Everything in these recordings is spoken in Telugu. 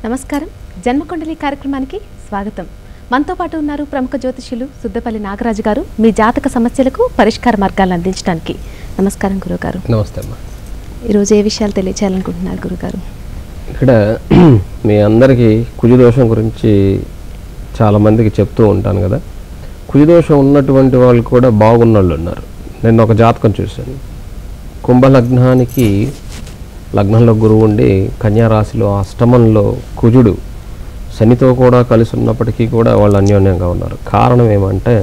నమస్కారం జన్మకుండలి కార్యక్రమానికి స్వాగతం. మనతో పాటు ఉన్నారు ప్రముఖ జ్యోతిష్యులు సుద్దపల్లి నాగరాజు గారు మీ జాతక సమస్యలకు పరిష్కార మార్గాలను అందించడానికి. నమస్కారం గురుగారు. నమస్తే అమ్మా. ఈరోజు ఏ విషయాలు తెలియచేయాలనుకుంటున్నారు గురుగారు? ఇక్కడ మీ అందరికీ కుజదోషం గురించి చాలామందికి చెప్తూ ఉంటాను కదా. కుజదోషం ఉన్నటువంటి వాళ్ళు కూడా బాగున్న వాళ్ళు ఉన్నారు. నేను ఒక జాతకం చూశాను. కుంభలగ్నానికి లగ్నంలో గురువు ఉండి కన్యారాశిలో అష్టమంలో కుజుడు శనితో కూడా కలిసి ఉన్నప్పటికీ కూడా వాళ్ళు అన్యోన్యంగా ఉన్నారు. కారణం ఏమంటే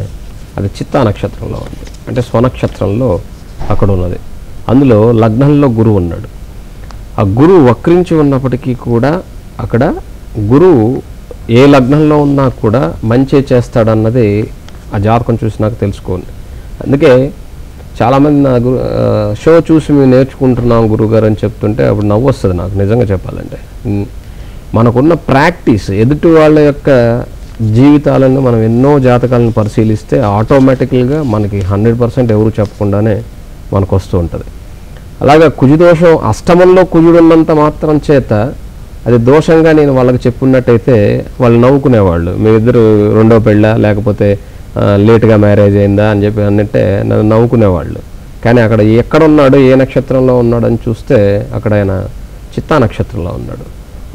అది చిత్తా నక్షత్రంలో ఉంది, అంటే స్వనక్షత్రంలో అక్కడ ఉన్నది. అందులో లగ్నంలో గురువు ఉన్నాడు. ఆ గురువు వక్రించి ఉన్నప్పటికీ కూడా అక్కడ గురువు ఏ లగ్నంలో ఉన్నా కూడా మంచి చేస్తాడన్నది ఆ జాతకం చూసి నాకు తెలుసుకోండి. అందుకే చాలామంది నా షో చూసి మేము నేర్చుకుంటున్నాం గురువుగారు అని చెప్తుంటే అప్పుడు నవ్వు వస్తుంది నాకు. నిజంగా చెప్పాలంటే మనకున్న ప్రాక్టీస్, ఎదుటి వాళ్ళ యొక్క జీవితాలను మనం ఎన్నో జాతకాలను పరిశీలిస్తే ఆటోమేటికల్గా మనకి 100% ఎవరు చెప్పకుండానే మనకు వస్తూ ఉంటుంది. అలాగే కుజదోషం అష్టమంలో కుజుడు ఉన్నంత మాత్రం చేత అది దోషంగా నేను వాళ్ళకి చెప్పున్నట్టయితే వాళ్ళు నవ్వుకునేవాళ్ళు. మీ ఇద్దరు రెండో పెళ్ళ లేకపోతే లేట్గా మ్యారేజ్ అయిందా అని చెప్పి అన్నట్టే నన్ను నవ్వుకునేవాళ్ళు. కానీ అక్కడ ఎక్కడున్నాడు, ఏ నక్షత్రంలో ఉన్నాడు అని చూస్తే అక్కడ ఆయన చిత్తా నక్షత్రంలో ఉన్నాడు.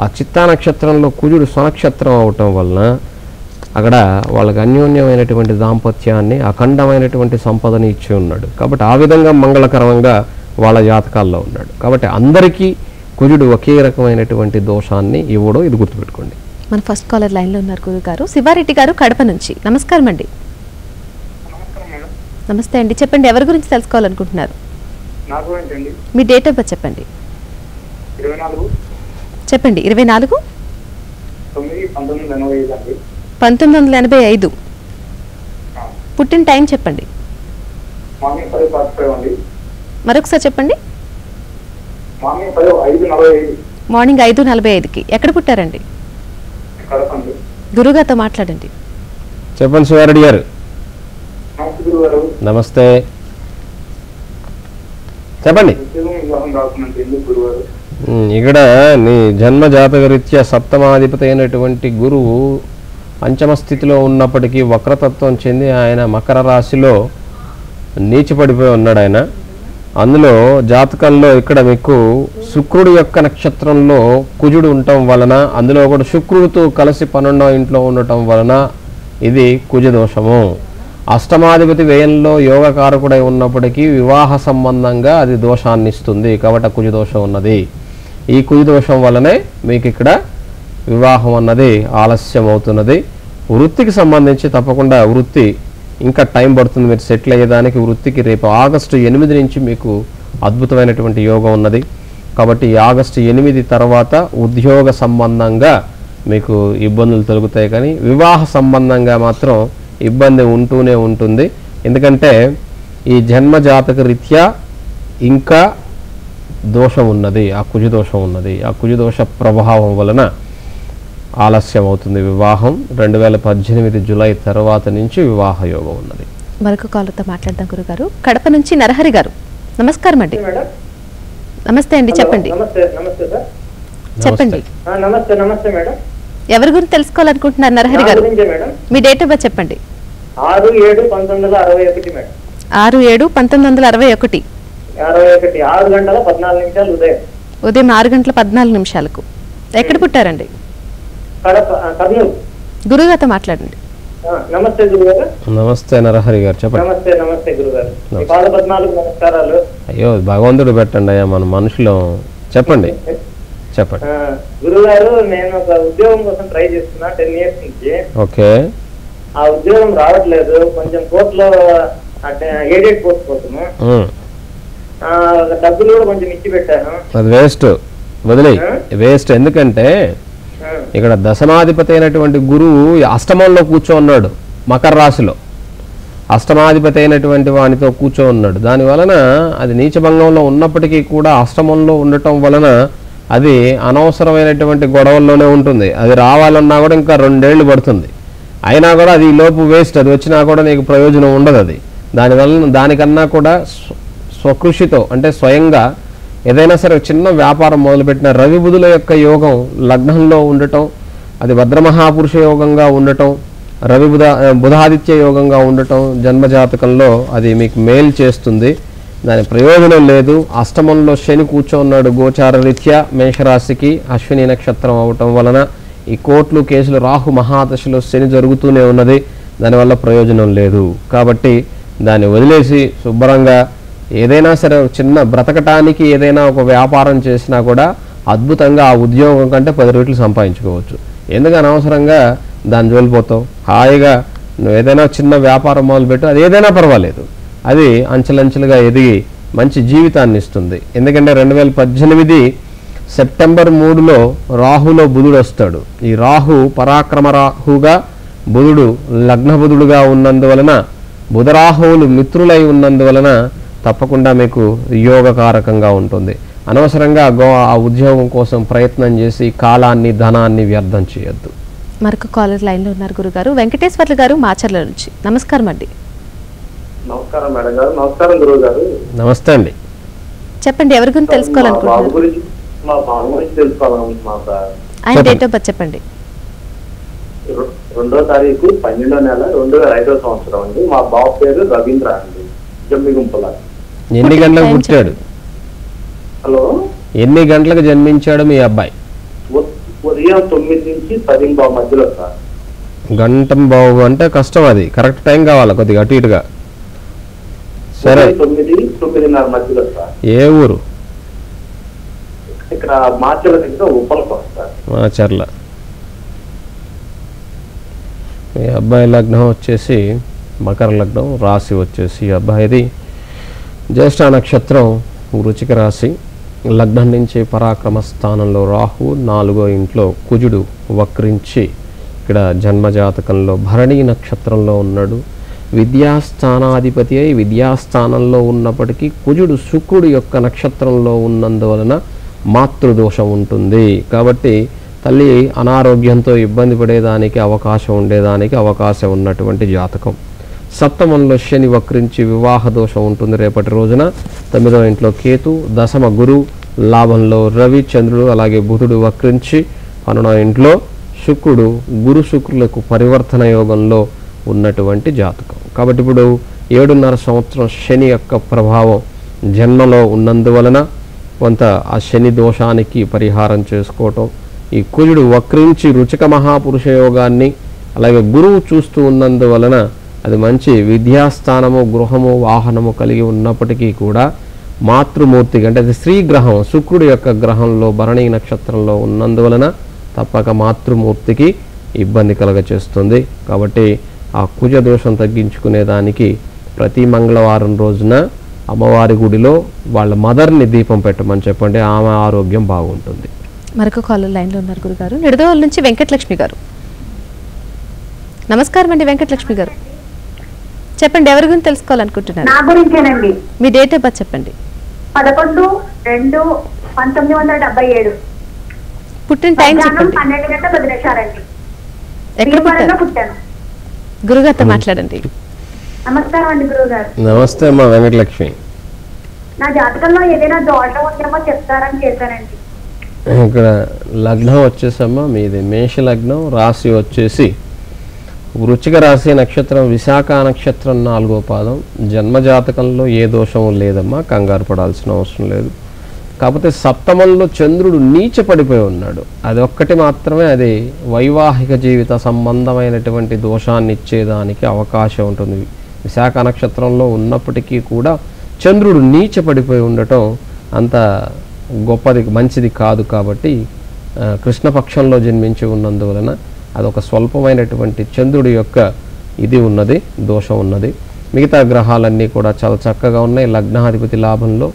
ఆ చిత్తా నక్షత్రంలో కుజుడు స్వనక్షత్రం అవటం వలన అక్కడ వాళ్ళకి అన్యోన్యమైనటువంటి దాంపత్యాన్ని, అఖండమైనటువంటి సంపదని ఇచ్చి ఉన్నాడు. కాబట్టి ఆ విధంగా మంగళకరంగా వాళ్ళ జాతకాల్లో ఉన్నాడు. కాబట్టి అందరికీ కుజుడు ఒకే రకమైనటువంటి దోషాన్ని ఇవ్వడం, ఇది గుర్తుపెట్టుకోండి. మన ఫస్ట్ కాలర్ లైన్లో ఉన్నారు గురుగారు. శివారెడ్డి గారు కడప నుంచి. నమస్కారం అండి. నమస్తే అండి, చెప్పండి ఎవరి గురించి తెలుసుకోవాలనుకుంటున్నారు? మీ డేట్ ఆఫ్ బర్త్ చెప్పండి. 24 1985. పుట్టిన టైం చెప్పండి. మరొకసారి చెప్పండి. మార్నింగ్ 5:45కి. ఎక్కడ పుట్టారండి? గురుగారితో మాట్లాడండి. చెప్పండి శివారెడ్డి గారు. నమస్తే, చెప్పండి. ఇక్కడ నీ జన్మ జాతక రీత్యా సప్తమాధిపతి అయినటువంటి గురువు పంచమ స్థితిలో ఉన్నప్పటికీ వక్రతత్వం చెంది ఆయన మకర రాశిలో నీచిపడిపోయి ఉన్నాడు ఆయన. అందులో జాతకంలో ఇక్కడ మీకు శుక్రుడు యొక్క నక్షత్రంలో కుజుడు ఉండటం వలన, అందులో కూడా శుక్రుడితో కలిసి 12వ ఇంట్లో ఉండటం వలన ఇది కుజదోషము. అష్టమాధిపతి వ్యయంలో యోగకారకుడై ఉన్నప్పటికీ వివాహ సంబంధంగా అది దోషాన్ని ఇస్తుంది. కాబట్టి కుజదోషం ఉన్నది. ఈ కుజదోషం వలనే మీకు ఇక్కడ వివాహం అన్నది ఆలస్యం అవుతున్నది. వృత్తికి సంబంధించి తప్పకుండా వృత్తి ఇంకా టైం పడుతుంది మీరు సెటిల్ అయ్యేదానికి. వృత్తికి రేపు ఆగస్టు 8 నుంచి మీకు అద్భుతమైనటువంటి యోగం ఉన్నది. కాబట్టి ఆగస్టు 8 తర్వాత ఉద్యోగ సంబంధంగా మీకు ఇబ్బందులు తొలగుతాయి, కానీ వివాహ సంబంధంగా మాత్రం ఇబ్బంది ఉంటూనే ఉంటుంది. ఎందుకంటే ఈ జన్మ జాతక రీత్యా ఇంకా దోషం ఉన్నది, ఆ కుజదోషం ఉన్నది. ఆ కుజదోష ప్రభావం వలన ఆలస్యం అవుతుంది వివాహం. 2018 జూలై తర్వాత నుంచి వివాహ యోగం ఉన్నది. మరొక కాలర్తో మాట్లాడదాం గురుగారు. కడప నుంచి నరహరి గారు. నమస్కారం అండి. నమస్తే అండి, చెప్పండి. చెప్పండి. ఎవరి గురించి తెలుసుకోవాలనుకుంటున్నారు నరహరి గారు? మీ డేట్ ఆఫ్ బర్త్ చెప్పండి. 6/7/1961. 6/7/1961. 6:14 ఉదయం 6:14. ఎక్కడ పుట్టారండి? గురుగారితో మాట్లాడండి. నమస్తే గురుగారు. నమస్తే నరహరి గారు, చెప్పండి. నమస్తే గురుగారు. 14 నమస్కారాలు. అయ్యో భగవంతుడు పెట్టండి అయ్యా మన మనుషులు. చెప్పండి చెప్పండి గురుగారు. నేను ఒక ఉద్యోగం కోసం ట్రై చేస్తున్నా 10 years నుంచి. ఓకే. ఆ ఉద్యోగం రావట్లేదు. కొంచెం కోర్టులో ఎయిడెడ్ పోస్ట్ కోసము డబ్బులు కూడా కొంచెం ఇచ్చి పెట్టాను. అది వేస్ట్, వదిలే వేస్ట్. ఎందుకంటే ఇక్కడ దశమాధిపతి అయినటువంటి గురువు అష్టమంలో కూర్చోన్నాడు, మకర రాశిలో అష్టమాధిపతి అయినటువంటి వానితో కూర్చోన్నాడు. దాని వలన అది నీచభంగంలో ఉన్నప్పటికీ కూడా అష్టమంలో ఉండటం వలన అది అనవసరమైనటువంటి గొడవల్లోనే ఉంటుంది. అది రావాలన్నా కూడా ఇంకా 2 ఏళ్ళు పడుతుంది. అయినా కూడా అది లోపు వేస్ట్. అది వచ్చినా కూడా నీకు ప్రయోజనం ఉండదు. అది దానివల్ల దానికన్నా కూడా స్వకృషితో, అంటే స్వయంగా ఏదైనా సరే చిన్న వ్యాపారం మొదలుపెట్టిన రవి బుధుల యొక్క యోగం లగ్నంలో ఉండటం, అది భద్రమహాపురుష యోగంగా ఉండటం, రవి బుధాదిత్య యోగంగా ఉండటం జన్మజాతకంలో అది మీకు మేలు చేస్తుంది. దాని ప్రయోజనం లేదు. అష్టమంలో శని కూర్చోన్నాడు గోచార రీత్యా మేషరాశికి, అశ్విని నక్షత్రం అవటం వలన ఈ కోర్టులు కేసులు రాహు మహాదశలో శని జరుగుతూనే ఉన్నది. దానివల్ల ప్రయోజనం లేదు. కాబట్టి దాన్ని వదిలేసి శుభ్రంగా ఏదైనా సరే చిన్న బ్రతకటానికి ఏదైనా ఒక వ్యాపారం చేసినా కూడా అద్భుతంగా ఆ ఉద్యోగం కంటే 10 రెట్లు సంపాదించుకోవచ్చు. ఎందుకు అనవసరంగా దాన్ని జోలిపోతావు? హాయిగా నువ్వు ఏదైనా చిన్న వ్యాపారం మొదలుపెట్టు, అది ఏదైనా పర్వాలేదు, అది అంచెలంచెలుగా ఎదిగి మంచి జీవితాన్ని ఇస్తుంది. ఎందుకంటే 2018 సెప్టెంబర్ 3లో రాహులో బుధుడు వస్తాడు. ఈ రాహు పరాక్రమ రాహుగా, బుధుడు లగ్న బుధుడుగా ఉన్నందువలన, బుధరాహువులు మిత్రులై ఉన్నందువలన తప్పకుండా మీకు యోగకారకంగా ఉంటుంది. అనవసరంగా ఆ ఉద్యోగం కోసం ప్రయత్నం చేసి కాలాన్ని ధనాన్ని వ్యర్థం చేయొద్దు. మరొక కాలర్ లైన్లో ఉన్నారు గురుగారు. వెంకటేశ్వర్లు గారు మాచర్ల నుంచి. నమస్కారం అండి. నమస్కారం మేడం గారు. నమస్కారం గురువు గారు. నమస్తే అండి. చెప్పండి, ఎవరి గురించి తెలుసుకోవాలనుకుంటున్నారు? మా బాబు గురించి తెలుసుకోవాలనుకుంటున్నాం సార్. ఆయన డేట్ ఆఫ్ బర్త్ చెప్పండి. 2వ తారీఖు 12వ నెల 2005వ సంవత్సరం అండి. మా బాబు పేరు రవీంద్ర అండి, జమ్మిగుంపల. ఎన్ని గంటలకు పుట్టాడు? హలో, ఎన్ని గంటలకు జన్మించాడు మీ అబ్బాయి? ఉదయం 9 నుంచి 10 మధ్యలో సార్. గంటం బాబు అంటే కష్టం, అది కరెక్ట్ టైం కావాలి కొద్దిగా అటు ఇటుగా. సరే, 9-9:30 మధ్యలో సార్. ఏ ఊరు? ఇక్కడ మార్చల దగ్గర ఉప్పలకోట సార్. మాచర్ల. మీ అబ్బాయి లగ్నం వచ్చేసి మకర లగ్నం, రాశి వచ్చేసి అబ్బాయిది జ్యేష్ఠ నక్షత్రం, వృచ్చిక రాశి. లగ్నం నుంచి పరాక్రమ స్థానంలో రాహు, 4వ ఇంట్లో కుజుడు వక్రించి ఇక్కడ జన్మజాతకంలో భరణి నక్షత్రంలో ఉన్నాడు. విద్యాస్థానాధిపతి అయి విద్యాస్థానంలో ఉన్నప్పటికీ కుజుడు శుక్రుడు యొక్క నక్షత్రంలో ఉన్నందువలన మాతృదోషం ఉంటుంది. కాబట్టి తల్లి అనారోగ్యంతో ఇబ్బంది పడేదానికి అవకాశం ఉన్నటువంటి జాతకం. సప్తమంలో శని వక్రించి వివాహ దోషం ఉంటుంది రేపటి రోజున. 9వ ఇంట్లో కేతు, దశమ గురు, లాభంలో రవి చంద్రుడు అలాగే బుధుడు వక్రించి 12వ ఇంట్లో శుక్రుడు గురు శుక్రులకు పరివర్తన యోగంలో ఉన్నటువంటి జాతకం. కాబట్టి ఇప్పుడు 7.5 సంవత్సరం శని యొక్క ప్రభావం జన్మలో ఉన్నందువలన కొంత ఆ శని దోషానికి పరిహారం చేసుకోవటం, ఈ కుజుడు వక్రించి రుచిక మహాపురుష యోగాన్ని అలాగే గురువు చూస్తూ ఉన్నందువలన అది మంచి విద్యాస్థానము, గృహము, వాహనము కలిగి ఉన్నప్పటికీ కూడా మాతృమూర్తికి అంటే అది స్త్రీ గ్రహం శుక్రుడు యొక్క గ్రహంలో భరణి నక్షత్రంలో ఉన్నందువలన తప్పక మాతృమూర్తికి ఇబ్బంది కలగచేస్తుంది. కాబట్టి ఆ కుజ దోషం తగ్గించుకునేదానికి ప్రతి మంగళవారం రోజున అమ్మవారి గుడిలో వాళ్ళ మదర్ని దీపం పెట్టమని చెప్పండి, ఆమె ఆరోగ్యం బాగుంటుంది. మరొక కాలర్ లైన్లో ఉన్నారు గురుగారు. నిడదవోలు నుంచి వెంకటలక్ష్మి గారు. నమస్కారం అండి వెంకటలక్ష్మి గారు. చెప్పండి, ఎవరి గురించి తెలుసుకోవాలనుకుంటున్నారు? నా గురించేనండి. మీ డేట్ ఆఫ్ బర్త్ చెప్పండి. 11-2-1977. పుట్టిన టైం చెప్పండి. 12:10 ఎక్కడ పుట్టారు? పుట్టాను. గురుగారితో మాట్లాడండి. నమస్కారం అండి గురువు గారు. నమస్తే అమ్మా వెంకటలక్ష్మి. నా జాతకంలో ఏదైనా దోషం ఉందేమో చెప్తారని చేశానండి. ఇక్కడ లగ్నం వచ్చేసమ్మా మీది మేష లగ్నం, రాశి వచ్చేసి వృచ్చిక రాశి, నక్షత్రం విశాఖ నక్షత్రం 4వ పాదం. జన్మజాతకంలో ఏ దోషము లేదమ్మా, కంగారు పడాల్సిన అవసరం లేదు. కాకపోతే సప్తమంలో చంద్రుడు నీచ పడిపోయి ఉన్నాడు. అది ఒక్కటి మాత్రమే అది వైవాహిక జీవిత సంబంధమైనటువంటి దోషాన్ని ఇచ్చేదానికి అవకాశం ఉంటుంది. విశాఖ నక్షత్రంలో ఉన్నప్పటికీ కూడా చంద్రుడు నీచ పడిపోయి ఉండటం అంత గొప్పది మంచిది కాదు. కాబట్టి కృష్ణపక్షంలో జన్మించి ఉన్నందువలన అదొక స్వల్పమైనటువంటి చంద్రుడి యొక్క ఇది ఉన్నది, దోషం ఉన్నది. మిగతా గ్రహాలన్నీ కూడా చాలా చక్కగా ఉన్నాయి. లగ్నాధిపతి లాభంలో,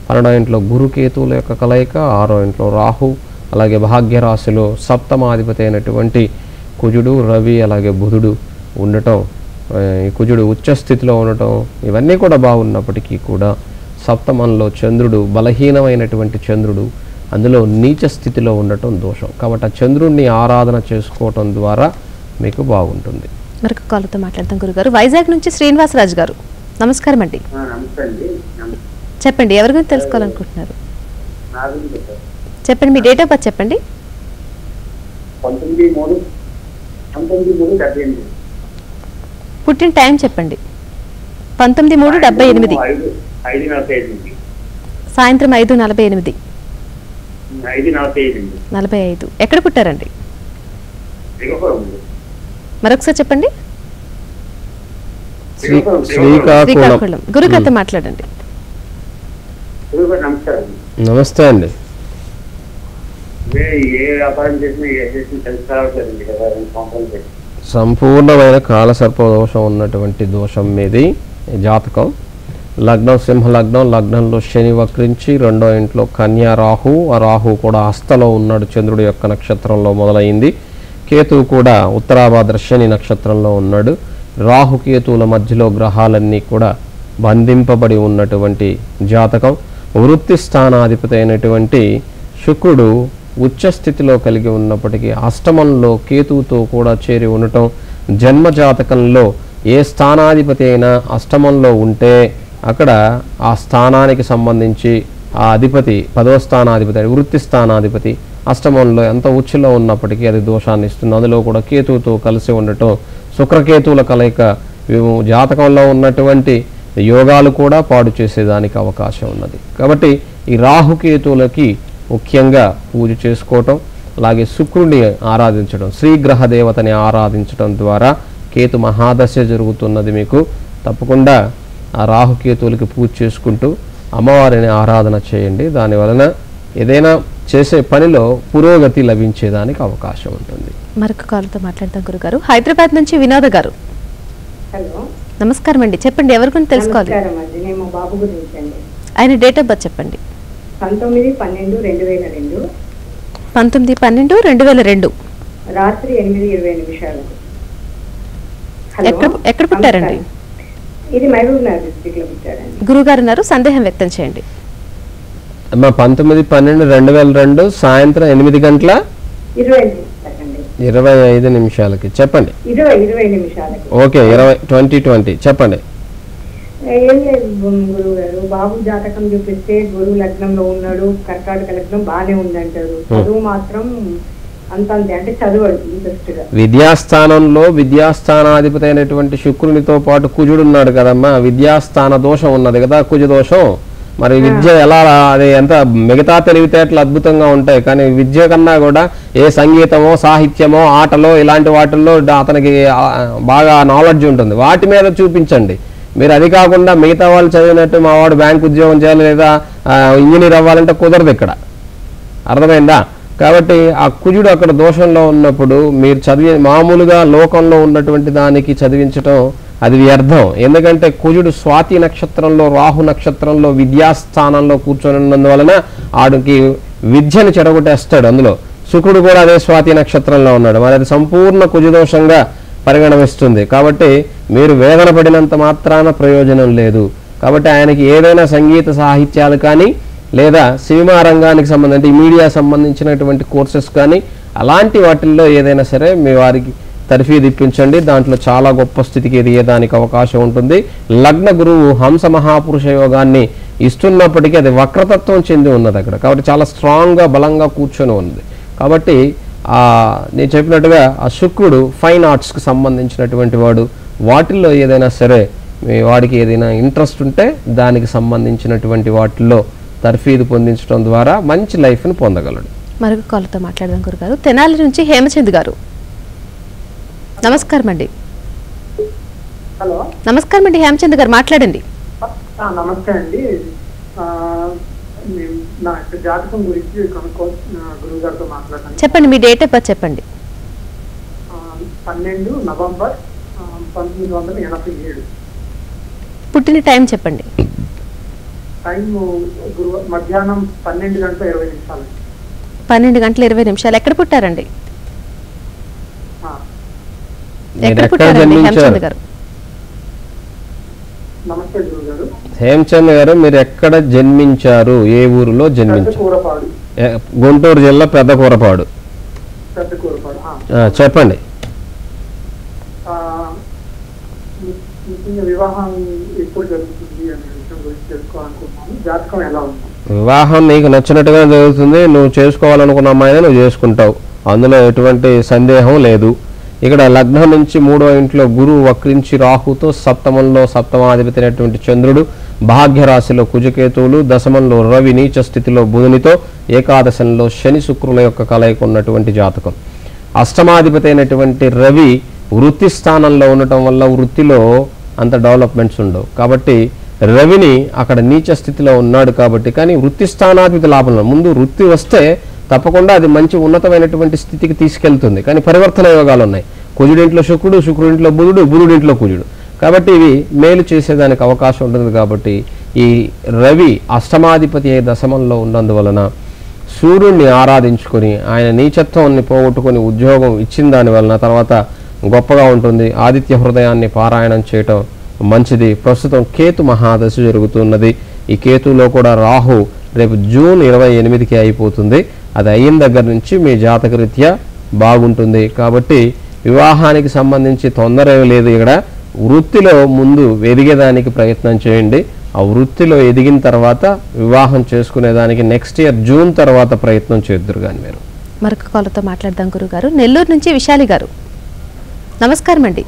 12వ ఇంట్లో గురుకేతువుల యొక్క కలయిక, 6వ ఇంట్లో రాహు, అలాగే భాగ్యరాశిలో సప్తమాధిపతి అయినటువంటి కుజుడు, రవి అలాగే బుధుడు ఉండటం, ఈ కుజుడు ఉచ్చస్థితిలో ఉండటం, ఇవన్నీ కూడా బాగున్నప్పటికీ కూడా సప్తమంలో చంద్రుడు బలహీనమైనటువంటి చంద్రుడు అందులో నీచ స్థితిలో ఉండటం దోషం. కాబట్టి ఆ చంద్రుడిని ఆరాధన చేసుకోవటం ద్వారా మీకు బాగుంటుంది. మరొక కాలతో మాట్లాడతాం గురుగారు. వైజాగ్ నుంచి శ్రీనివాసరాజు గారు. నమస్కారం అండి. నమస్తే అండి. చెప్పండి, ఎవరి గురించి తెలుసుకోవాలనుకుంటున్నారు? నా గురించి చెప్పారు. చెప్పండి, మీ డేట్ ఆఫ్ బర్త్ చెప్పండి. 19/3/1978. పుట్టిన టైం చెప్పండి. 19/3/78. 5:45. సాయంత్రం 5:48. 5:45. 45. ఎక్కడ పుట్టారండి? శ్రీకాకుళం. మరొకసారి చెప్పండి. శ్రీకాకుళం. గురుగారితో మాట్లాడండి. నమస్కారం. నమస్తే అండి. ఏ వ్యాపారం చేసినా ఏ చేసినా తెలిసి రావట్లేదండి కదా, 2 సంవత్సరాలు చేసి. సంపూర్ణమైన కాలసర్ప దోషం ఉన్నటువంటి దోషం మీది జాతకం. లగ్నం సింహ లగ్నం, లగ్నంలో శని వక్రించి, రెండో ఇంట్లో కన్యా రాహు, ఆ రాహు కూడా హస్తలో ఉన్నాడు, చంద్రుడి యొక్క నక్షత్రంలో మొదలైంది. కేతువు కూడా ఉత్తరాభాద్ర శని నక్షత్రంలో ఉన్నాడు. రాహుకేతువుల మధ్యలో గ్రహాలన్నీ కూడా బంధింపబడి ఉన్నటువంటి జాతకం. వృత్తి స్థానాధిపతి అయినటువంటి శుక్రుడు ఉచ్చస్థితిలో కలిగి ఉన్నప్పటికీ అష్టమంలో కేతువుతో కూడా చేరి ఉండటం, జన్మ జాతకంలో ఏ స్థానాధిపతి అయినా అష్టమంలో ఉంటే అక్కడ ఆ స్థానానికి సంబంధించి ఆ అధిపతి 10వ స్థానాధిపతి, వృత్తి స్థానాధిపతి అష్టమంలో ఎంత ఉచ్చులో ఉన్నప్పటికీ అది దోషాన్ని ఇస్తుంది. అందులో కూడా కేతువుతో కలిసి ఉండటం, శుక్రకేతువుల కలయిక జాతకంలో ఉన్నటువంటి యోగాలు కూడా పాడు చేసేదానికి అవకాశం ఉన్నది. కాబట్టి ఈ రాహుకేతువులకి ముఖ్యంగా పూజ చేసుకోవటం, అలాగే శుక్రుడిని ఆరాధించడం, శ్రీగ్రహ దేవతని ఆరాధించడం ద్వారా కేతు మహాదశ జరుగుతున్నది మీకు. తప్పకుండా ఆ రాహుకేతువులకి పూజ చేసుకుంటూ అమ్మవారిని ఆరాధన చేయండి. దానివలన ఏదైనా చేసే పనిలో పురోగతి లభించేదానికి అవకాశం ఉంటుంది. మరొక కాల్తో మాట్లాడతాం గురుగారు. హైదరాబాద్ నుంచి వినోద గారు. హలో, నమస్కారం అండి. చెప్పండి, ఎవరి గురించి తెలుసుకోవాలి? నమస్కారం అండి. నేను మా బాబు గురించి అండి. ఆయన డేట్ ఆఫ్ బర్త్ చెప్పండి. 19/12/2002 19/12/2002 రాత్రి 8:20 ఎక్కడ పుట్టారండి? ఇది మహబూబ్ నగర్ డిస్ట్రిక్ట్ లో పుట్టారండి. గురుగారు ఉన్నారు, సందేహం వ్యక్తం చేయండి. 19/12/2002 సాయంత్రం 8:25 చెప్పండి. 20 నిమిషాలకి. ఓకే, 2020 చెప్పండి. ఏం లేదు గురువు గారు, బాబు జాతకం చూపిస్తే గురువు లగ్నంలో ఉన్నాడు, కర్కాటక లగ్నం బాగానే ఉందంటారు. చదువు మాత్రం అంతే, అంటే చదువు ఇంట్రెస్ట్ గా. విద్యాస్థానంలో విద్యాస్థానాధిపతి అయినటువంటి శుక్రునితో పాటు కుజుడు ఉన్నాడు కదమ్మా, విద్యాస్థాన దోషం ఉన్నది కదా, కుజ దోషం. మరి విద్య ఎలా, అది ఎంత మిగతా తెలివితేటలు అద్భుతంగా ఉంటాయి, కానీ విద్య కన్నా కూడా ఏ సంగీతమో సాహిత్యమో ఆటలో ఇలాంటి వాటిల్లో అతనికి బాగా నాలెడ్జ్ ఉంటుంది, వాటి మీద చూపించండి. మీరు అది కాకుండా మిగతా వాళ్ళు చదివినట్టు మా వాడు బ్యాంక్ ఉద్యోగం చేయాలి లేదా ఇంజనీర్ అవ్వాలంటే కుదరదు ఇక్కడ, అర్థమైందా? కాబట్టి ఆ కుజుడు అక్కడ దోషంలో ఉన్నప్పుడు మీరు మామూలుగా లోకంలో ఉన్నటువంటి దానికి చదివించటం అది వ్యర్థం. ఎందుకంటే కుజుడు స్వాతి నక్షత్రంలో, రాహు నక్షత్రంలో విద్యాస్థానంలో కూర్చొని ఉన్నందువలన ఆడికి విద్యను చెడగొట్టేస్తాడు. అందులో శుక్రుడు కూడా అదే స్వాతి నక్షత్రంలో ఉన్నాడు, మరి అది సంపూర్ణ కుజదోషంగా పరిగణమిస్తుంది. కాబట్టి మీరు వేదన పడినంత మాత్రాన ప్రయోజనం లేదు. కాబట్టి ఆయనకి ఏదైనా సంగీత సాహిత్యాలు కానీ లేదా సినిమా రంగానికి సంబంధించి మీడియా సంబంధించినటువంటి కోర్సెస్ కానీ అలాంటి వాటిల్లో ఏదైనా సరే మీ వారికి తర్ఫీదు ఇప్పించండి. దాంట్లో చాలా గొప్ప స్థితికి ఎదిగేదానికి అవకాశం ఉంటుంది. లగ్న గురువు హంస మహాపురుష యోగాన్ని ఇస్తున్నప్పటికీ అది వక్రతత్వం చెంది ఉన్నది అక్కడ, కాబట్టి చాలా స్ట్రాంగ్గా బలంగా కూర్చొని ఉంది. కాబట్టి నేను చెప్పినట్టుగా ఆ శుక్రుడు ఫైన్ ఆర్ట్స్కి సంబంధించినటువంటి వాడు, వాటిల్లో ఏదైనా సరే మీ వాడికి ఏదైనా ఇంట్రెస్ట్ ఉంటే దానికి సంబంధించినటువంటి వాటిల్లో తర్ఫీదు పొందించడం ద్వారా మంచి లైఫ్ని పొందగలడు. మరొక కాల్తో మాట్లాడదాం గురుగారు. తెనాలి నుంచి హేమచంద్ గారు. నమస్కారం అండి. హలో, నమస్కారం అండి, హేమచంద్ గారు మాట్లాడండి. నమస్తే అండి. నా జాతకం గురించి గురువు గారితో మాట్లాడాను. చెప్పండి, మీ డేట్ ఆఫ్ బర్త్ చెప్పండి. 12 నవంబర్ 1987. పుట్టిన టైం చెప్పండి. టైం మధ్యాహ్నం 12:20. 12:20. ఎక్కడ పుట్టారండి? ఎక్కడ ఎక్కడ పుట్టారండి హేమచంద్ జన్మించారు? గారు? నమస్తే గురువు గారు. హేమచంద్ గారు, మీరు ఎక్కడ జన్మించారు? ఏ ఊరిలో జన్మించారు? కూరపాడు, గుంటూరు జిల్లా పెద్ద కూరపాడు. చెప్పండి. వివాహం ఎప్పుడు జరుగుతుంది అనే విషయం గురించి తెలుసుకోవాలనుకుంటున్నాను. జాతకం ఎలా ఉంది? వివాహం నీకు నచ్చినట్టుగా జరుగుతుంది, నువ్వు చేసుకోవాలనుకున్న అమ్మాయిని నువ్వు చేసుకుంటావు, అందులో ఎటువంటి సందేహం లేదు. ఇక్కడ లగ్నం నుంచి 3వ ఇంట్లో గురువు వక్రించి రాహుతో, సప్తమంలో సప్తమాధిపతి అయినటువంటి చంద్రుడు, భాగ్యరాశిలో కుజకేతువులు, దశమంలో రవి నీచ స్థితిలో బుధునితో, ఏకాదశంలో శని శుక్రుల యొక్క కలయిక ఉన్నటువంటి జాతకం. అష్టమాధిపతి అయినటువంటి రవి వృత్తి స్థానంలో ఉండటం వల్ల వృత్తిలో అంత డెవలప్మెంట్స్ ఉండవు. కాబట్టి రవిని అక్కడ నీచ స్థితిలో ఉన్నాడు కాబట్టి, కానీ వృత్తి స్థానాధిపతి లాభంలో ముందు వృత్తి వస్తే తప్పకుండా అది మంచి ఉన్నతమైనటువంటి స్థితికి తీసుకెళ్తుంది. కానీ పరివర్తన యోగాలు ఉన్నాయి. కుజుడింట్లో శుక్రుడు, శుక్రుడింట్లో బుధుడు, బుధుడింట్లో కుజుడు. కాబట్టి ఇవి మేలు చేసేదానికి అవకాశం ఉంటుంది. కాబట్టి ఈ రవి అష్టమాధిపతి అయ్యే దశమంలో ఉన్నందువలన సూర్యుడిని ఆరాధించుకొని ఆయన నీచత్వాన్ని పోగొట్టుకొని ఉద్యోగం ఇచ్చిన దాని వలన తర్వాత గొప్పగా ఉంటుంది. ఆదిత్య హృదయాన్ని పారాయణం చేయటం మంచిది. ప్రస్తుతం కేతు మహాదశ జరుగుతున్నది. ఈ కేతులో కూడా రాహు రేపు జూన్ 28కి అయిపోతుంది. అది అయిన దగ్గర నుంచి మీ జాతకరీత్యా బాగుంటుంది. కాబట్టి వివాహానికి సంబంధించి తొందర లేదు. ఇక్కడ వృత్తిలో ముందు ఎదిగేదానికి ప్రయత్నం చేయండి. ఆ వృత్తిలో ఎదిగిన తర్వాత వివాహం చేసుకునేదానికి నెక్స్ట్ ఇయర్ జూన్ తర్వాత ప్రయత్నం చేద్దరు. కానీ మీరు మరొక కాలతో మాట్లాడదాం గురుగారు. నెల్లూరు నుంచి విశాలి గారు, నమస్కారం అండి.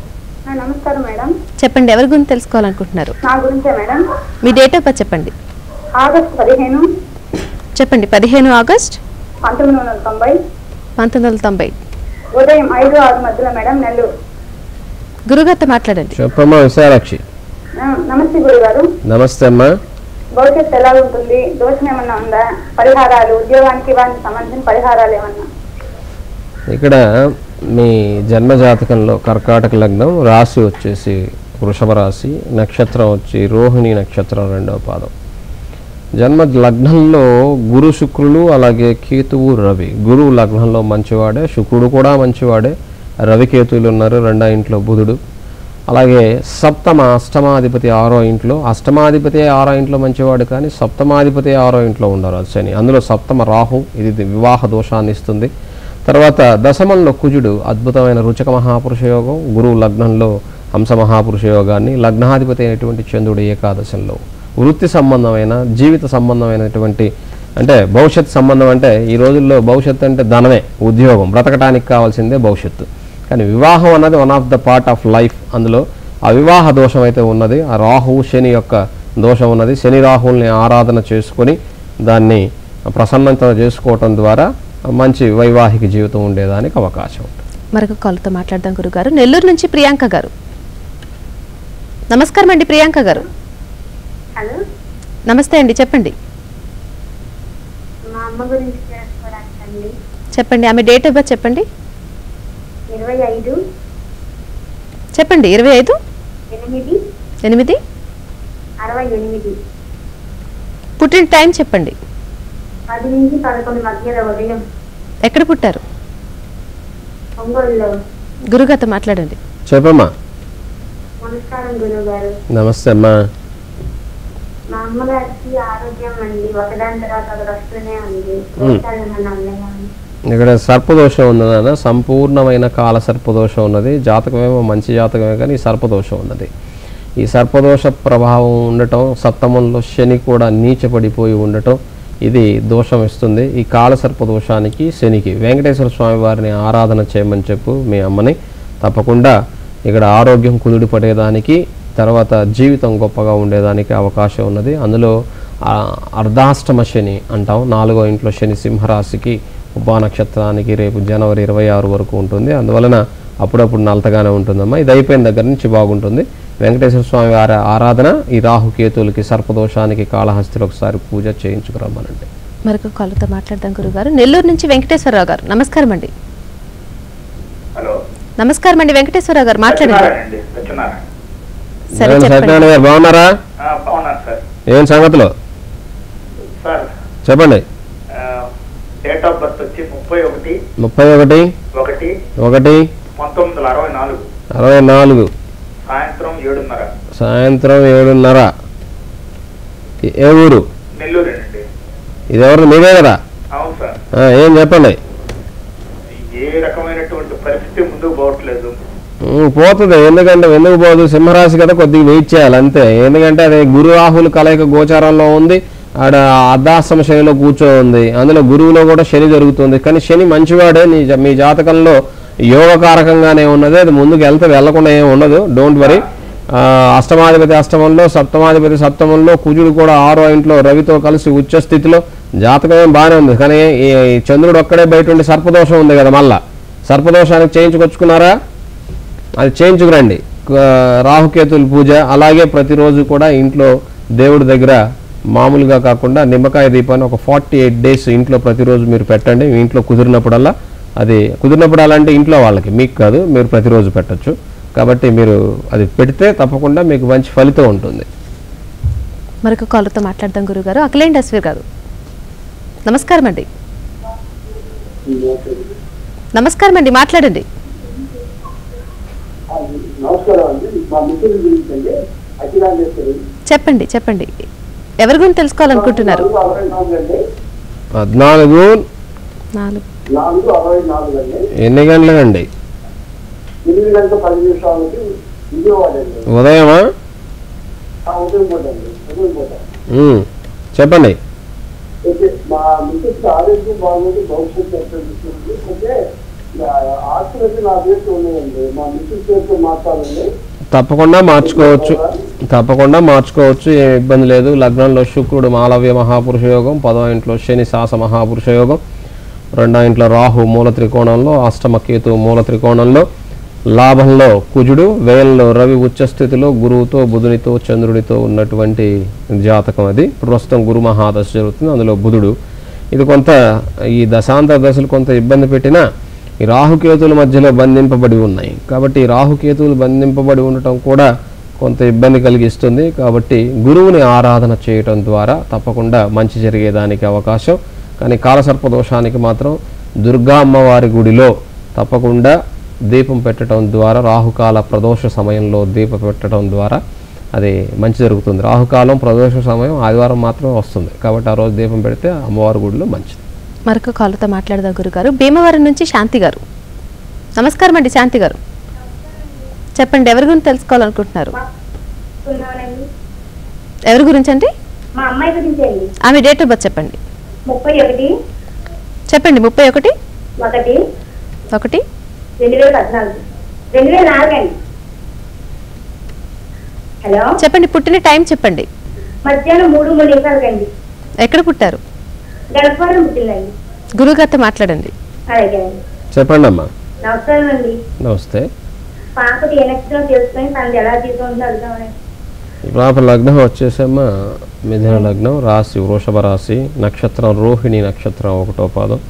నమస్కారం మేడం. చెప్పండి, ఎవరి గురించి తెలుసుకోవాలనుకుంటున్నారు? నా గురించే madam. Me date of birth చెప్పండి. ఆగస్టు 15 చెప్పండి. 15 ఆగస్ట్ 1990 1990 ఉదయం 5-6 మధ్యలో మేడం, నెల్లూరు. గురుగారితో మాట్లాడండి. చెప్పమ్మా విశాలాక్షి. నమస్తే గురుగారు. నమస్తే అమ్మా. భవిష్యత్తు ఎలా ఉంటుంది? దోషం ఏమన్నా ఉందా? పరిహారాలు, ఉద్యోగానికి వారికి సంబంధించిన పరిహారాలు ఏమన్నా? ఇక్కడ మీ జన్మజాతకంలో కర్కాటక లగ్నం, రాశి వచ్చేసి వృషభ రాశి, నక్షత్రం వచ్చి రోహిణి నక్షత్రం 2వ పాదం. జన్మ లగ్నంలో గురు శుక్రులు అలాగే కేతువు రవి. గురువు లగ్నంలో మంచివాడే, శుక్రుడు కూడా మంచివాడే, రవి కేతువులు ఉన్నారు 2వ ఇంట్లో బుధుడు. అలాగే సప్తమ అష్టమాధిపతి 6వ ఇంట్లో. అష్టమాధిపతి 6వ ఇంట్లో మంచివాడు, కానీ సప్తమాధిపతి 6వ ఇంట్లో ఉండరు శని. అందులో సప్తమ రాహు, ఇది వివాహ దోషాన్ని ఇస్తుంది. తర్వాత దశమంలో కుజుడు అద్భుతమైన రుచక మహాపురుష యోగం, గురువు లగ్నంలో హంస మహాపురుష యోగాన్ని, లగ్నాధిపతి అయినటువంటి చంద్రుడు ఏకాదశంలో వృత్తి సంబంధమైన జీవిత సంబంధమైనటువంటి అంటే భవిష్యత్ సంబంధం. అంటే ఈ రోజుల్లో భవిష్యత్తు అంటే ధనమే, ఉద్యోగం, బ్రతకటానికి కావాల్సిందే భవిష్యత్తు. కానీ వివాహం అన్నది one of the part of life. అందులో ఆ వివాహ దోషం అయితే ఉన్నది, ఆ రాహువు శని యొక్క దోషం ఉన్నది. శని రాహుల్ని ఆరాధన చేసుకొని దాన్ని ప్రసన్నత చేసుకోవటం ద్వారా మంచి వైవాహిక జీవితం ఉండేదానికి అవకాశం ఉంటుంది. మరొక కాల్తో మాట్లాడదాం గురుగారు. నెల్లూరు నుంచి ప్రియాంక గారు, నమస్కారం అండి. ప్రియాంక గారు హలో, నమస్తే అండి, చెప్పండి. మా అమ్మ గురించి తెలుసుకోవడానికి చెప్పండి. ఆమె డేట్ ఆఫ్ బర్త్ చెప్పండి. 25 చెప్పండి. 25 8 8 68 పుట్టిన టైం చెప్పండి. 10 నుంచి 11 మధ్యలో ఉదయం. ఎక్కడ పుట్టారు? ఒంగోలులో. గురుగారితో మాట్లాడండి. చెప్పమ్మా. నమస్కారం గురువు గారు. నమస్తే అమ్మా. మా అమ్మగారికి ఆరోగ్యం అండి ఒకదాని తర్వాత ఒకటి వస్తూనే ఉంది. ఇక్కడ సర్పదోషం ఉన్నదన్న, సంపూర్ణమైన కాల సర్పదోషం ఉన్నది. జాతకమేమో మంచి జాతకమే, కానీ సర్పదోషం ఉన్నది. ఈ సర్పదోష ప్రభావం ఉండటం, సప్తమంలో శని కూడా నీచపడిపోయి ఉండటం, ఇది దోషం ఇస్తుంది. ఈ కాల సర్పదోషానికి శనికి వెంకటేశ్వర స్వామి వారిని ఆరాధన చేయమని చెప్పు మీ అమ్మని. తప్పకుండా ఇక్కడ ఆరోగ్యం కుదుడి పడేదానికి, తర్వాత జీవితం గొప్పగా ఉండేదానికి అవకాశం ఉన్నది. అందులో అర్ధాష్టమ శని అంటాం. 4వ ఇంట్లో శని సింహరాశికి ఉపా నక్షత్రానికి రేపు జనవరి 26 వరకు ఉంటుంది. అందువలన అప్పుడప్పుడు నలతగానే ఉంటుందమ్మా. ఇది అయిపోయిన దగ్గర నుంచి బాగుంటుంది. వెంకటేశ్వర స్వామి వారి ఆరాధన, ఈ రాహుకేతువులకి సర్పదోషానికి కాళహస్తిలో ఒకసారి పూజ చేయించుకురమ్మనండి. మరొక కాల్తో మాట్లాడదాం గురుగారు. నెల్లూరు నుంచి వెంకటేశ్వరరావు గారు, నమస్కారం అండి. హలో, నమస్కారం అండి. వెంకటేశ్వరరావు గారు మాట్లాడండి. సరే సత్యనారాయణ గారు బాగున్నారా? బాగున్నాను సార్. ఏం సంగతులు సార్ చెప్పండి. డేట్ ఆఫ్ బర్త్ వచ్చి 31/1/1964 సాయంత్రం 7:30. ఏ ఊరు? నెల్లూరేనండి. ఇది ఎవరు? మీరే కదా? అవును సార్. ఏం చెప్పండి. ఏ రకమైనటువంటి పరిస్థితి ముందుకు పోవట్లేదు. పోతుంది. ఎందుకు పోదు? సింహరాశి కదా, కొద్దిగా వెయిట్ చేయాలి అంతే. ఎందుకంటే అది గురు రాహులు కలయిక గోచారంలో ఉంది. ఆడ అర్ధాశ్రమ శనిలో కూర్చోంది, అందులో గురువులో కూడా శని జరుగుతుంది. కానీ శని మంచివాడే, మీ జాతకంలో యోగకారకంగానే ఉన్నది, అది ముందుకు వెళ్లకుండా ఏమి ఉండదు. Don't worry. అష్టమాధిపతి అష్టమంలో, సప్తమాధిపతి సప్తమంలో, కుజుడు కూడా 6వ ఇంట్లో రవితో కలిసి ఉచ్చ స్థితిలో, జాతకం ఏం బాగానే ఉంది. కానీ ఈ చంద్రుడు ఒక్కడే బయట ఉండి సర్పదోషం ఉంది కదా, మళ్ళా సర్పదోషానికి చేయించుకొచ్చుకున్నారా, అది చేయించుకురండి. రాహుకేతుల పూజ, అలాగే ప్రతిరోజు కూడా ఇంట్లో దేవుడి దగ్గర మామూలుగా కాకుండా నిమ్మకాయ దీపాన్ని ఒక 48 డేస్ ఇంట్లో ప్రతిరోజు మీరు పెట్టండి. మీ ఇంట్లో కుదిరినప్పుడల్లా, అది కుదిరినప్పుడల్లా అంటే ఇంట్లో వాళ్ళకి, మీకు కాదు, మీరు ప్రతిరోజు పెట్టచ్చు. కాబట్టి మీరు అది పెడితే తప్పకుండా మీకు మంచి ఫలితం ఉంటుంది. మరొక కాల్తో మాట్లాడదాం గురుగారు. అఖిలేండి అశ్వర్ గారు, నమస్కారం అండి. నమస్కారం అండి, మాట్లాడండి. చెప్పండి చెప్పండి, ఎవరి గురించి తెలుసుకోవాలనుకుంటున్నారు? 14 ఎన్ని గంటలండి? ఉదయమా? చెప్పండి. తప్పకుండా మార్చుకోవచ్చు, తప్పకుండా మార్చుకోవచ్చు, ఏం ఇబ్బంది లేదు. లగ్నంలో శుక్రుడు మాలవ్య మహాపురుష యోగం, 10వ ఇంట్లో శని శాస మహాపురుష యోగం, 2వ ఇంట్లో రాహు మూల త్రికోణంలో, అష్టమ కేతు మూల త్రికోణంలో, లాభంలో కుజుడు, వ్యయంలో రవి ఉచ్చస్థితిలో, గురువుతో బుధునితో చంద్రుడితో ఉన్నటువంటి జాతకం. అది ప్రస్తుతం గురు మహాదశ జరుగుతుంది, అందులో బుధుడు. ఇది కొంత ఈ దశాంతర దశలు కొంత ఇబ్బంది పెట్టినా ఈ రాహుకేతుల మధ్యలో బంధింపబడి ఉన్నాయి. కాబట్టి రాహుకేతువులు బంధింపబడి ఉండటం కూడా కొంత ఇబ్బంది కలిగిస్తుంది. కాబట్టి గురువుని ఆరాధన చేయటం ద్వారా తప్పకుండా మంచి జరిగేదానికి అవకాశం. కానీ కాలసర్పదోషానికి మాత్రం దుర్గా అమ్మవారి గుడిలో తప్పకుండా దీపం పెట్టడం ద్వారా, రాహుకాల ప్రదోష సమయంలో దీపం పెట్టడం ద్వారా అది మంచి జరుగుతుంది. రాహుకాలం ప్రదోష సమయం ఆదివారం మాత్రమే వస్తుంది, కాబట్టి ఆ రోజు దీపం పెడితే అమ్మవారి గుడిలో మంచిది. మరొక కాల్తో మాట్లాడదాం గురుగారు. భీమవరం నుంచి శాంతి గారు, నమస్కారం అండి. శాంతి గారు చెప్పండి, ఎవరి గురించి తెలుసుకోవాలనుకుంటున్నారు? ఎవరి గురించి అండి? మా అమ్మాయి గురించి అండి. ఆమె డేట్ ఆఫ్ బర్త్ చెప్పండి. 31 చెప్పండి. 31 1 1 2014 2004 అండి. హలో చెప్పండి, పుట్టిన టైం చెప్పండి. మధ్యాహ్నం 3:30 అండి. ఎక్కడ పుట్టారు? గడపవరం పుట్టిందండి. గురుగారితో మాట్లాడండి. అలాగే అండి. చెప్పండి అమ్మా. నమస్కారం అండి. నమస్తే. పాపది ఏ నక్షత్రం తెలుసుకొని తనది ఎలా తీసుకుంటుందో అడుగుతామని. పాప లగ్నం వచ్చేసమ్మా మిథున లగ్నం, రాశి వృషభ రాశి, నక్షత్రం రోహిణి నక్షత్రం 1వ పాదం.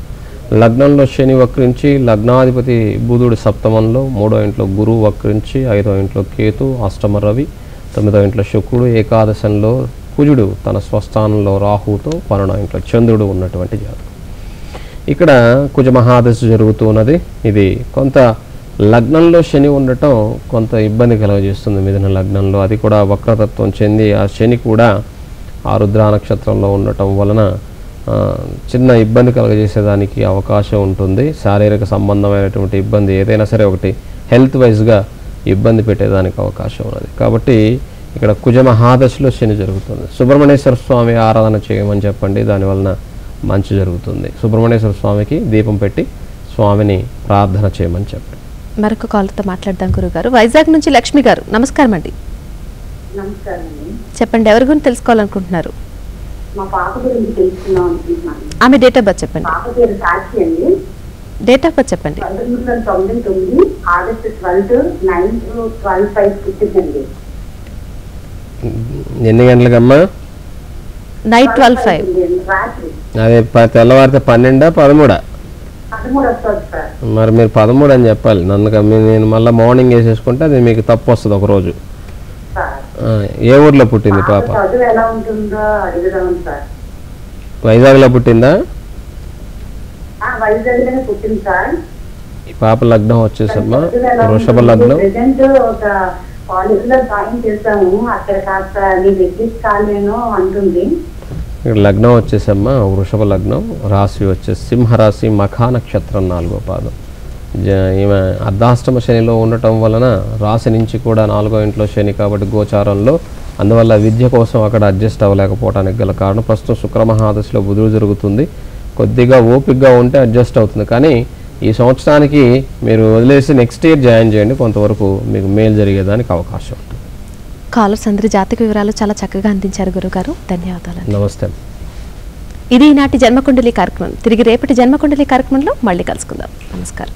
లగ్నంలో శని వక్రించి, లగ్నాధిపతి బుధుడు సప్తమంలో, 3వ ఇంట్లో గురువు వక్రించి, 5వ ఇంట్లో కేతు, అష్టమ రవి, 9వ ఇంట్లో శుక్రుడు, ఏకాదశంలో కుజుడు తన స్వస్థానంలో రాహుతో, 12వ ఇంట్లో చంద్రుడు ఉన్నటువంటి జాతకం. ఇక్కడ కుజ మహాదశ జరుగుతున్నది. ఇది కొంత లగ్నంలో శని ఉండటం కొంత ఇబ్బంది కలుగజేస్తుంది మిథున లగ్నంలో. అది కూడా వక్రతత్వం చెంది ఆ శని కూడా ఆరుద్ర నక్షత్రంలో ఉండటం వలన చిన్న ఇబ్బంది కలుగజేసేదానికి అవకాశం ఉంటుంది. శారీరక సంబంధమైనటువంటి ఇబ్బంది ఏదైనా సరే ఒకటి హెల్త్ వైజ్గా ఇబ్బంది పెట్టేదానికి అవకాశం ఉన్నది. కాబట్టి ఇక్కడ కుజ మహాదశలో శని జరుగుతుంది. సుబ్రహ్మణ్యేశ్వర స్వామి ఆరాధన చేయమని చెప్పండి, దానివలన మంచి జరుగుతుంది. సుబ్రహ్మణ్యేశ్వర స్వామికి దీపం పెట్టి స్వామిని ప్రార్థన చేయమని చెప్పండి. మరొక కాల్తో మాట్లాడదాం గురుగారు. వైజాగ్ నుంచి లక్ష్మి గారు, నమస్కారం అండి. నమస్కారం అండి. చెప్పండి, ఎవరి గురించి తెలుసుకోవాలనుకుంటున్నారు? మా పాప గురించి తెలుసుకుందాం అనుకుంటున్నాను. ఆమె డేట్ ఆఫ్ బర్త్ చెప్పండి. పాప పేరు సాక్షి అండి. డేట్ ఆఫ్ బర్త్ చెప్పండి. 1999 ఆగస్టు 12 9:12 పుట్టిందండి. ఎన్ని గంటలకమ్మా? నైట్ 12:05. రాత్రి అదే తెల్లవారితే 12 13 13 వస్తుంది సార్. మరి మీరు 13 అని చెప్పాలి. నేను మళ్ళీ మార్నింగ్ వేసేసుకుంటే అది మీకు తప్పు వస్తుంది ఒకరోజు. ఏ ఊర్లో పుట్టింది పాప? చదువు ఎలా ఉంటుందో అడుగుదాం సార్. వైజాగ్లో పుట్టిందా? వైజాగ్లోనే పుట్టింది సార్. ఈ పాప లగ్నం వచ్చేసమ్మా వృషభ లగ్నం. ప్రెసెంట్ ఒక కాలేజ్ లో జాయిన్ చేశాము, అక్కడ కాస్త నీకు ఎగ్జిస్ట్ కాలేను అంటుంది. ఇక్కడ లగ్నం వచ్చేసమ్మా వృషభ లగ్నం, రాశి వచ్చేసి సింహరాశి, మఖా నక్షత్రం 4వ పాదం. ఈమె అర్ధాష్టమ శనిలో ఉండటం వలన రాశి నుంచి కూడా 4వ ఇంట్లో శని, కాబట్టి గోచారంలో అందువల్ల విద్య కోసం అక్కడ అడ్జస్ట్ అవ్వలేకపోవడానికి గల కారణం ప్రస్తుతం శుక్రమహాదశలో బుధుడు జరుగుతుంది. కొద్దిగా ఓపికగా ఉంటే అడ్జస్ట్ అవుతుంది. కానీ ఈ సంవత్సరానికి మీరు వదిలేసి నెక్స్ట్ ఇయర్ జాయిన్ చేయండి, కొంతవరకు మీకు మేలు జరిగేదానికి అవకాశం ఉంటుంది. కాలర్స్ అందరి జాతక వివరాలు చాలా చక్కగా అందించారు గురుగారు, ధన్యవాదాలు. నమస్తే. ఇది ఈనాటి జన్మకుండలి కార్యక్రమం. తిరిగి రేపటి జన్మకుండలి కార్యక్రమంలో మళ్ళీ కలుసుకుందాం. నమస్కారం.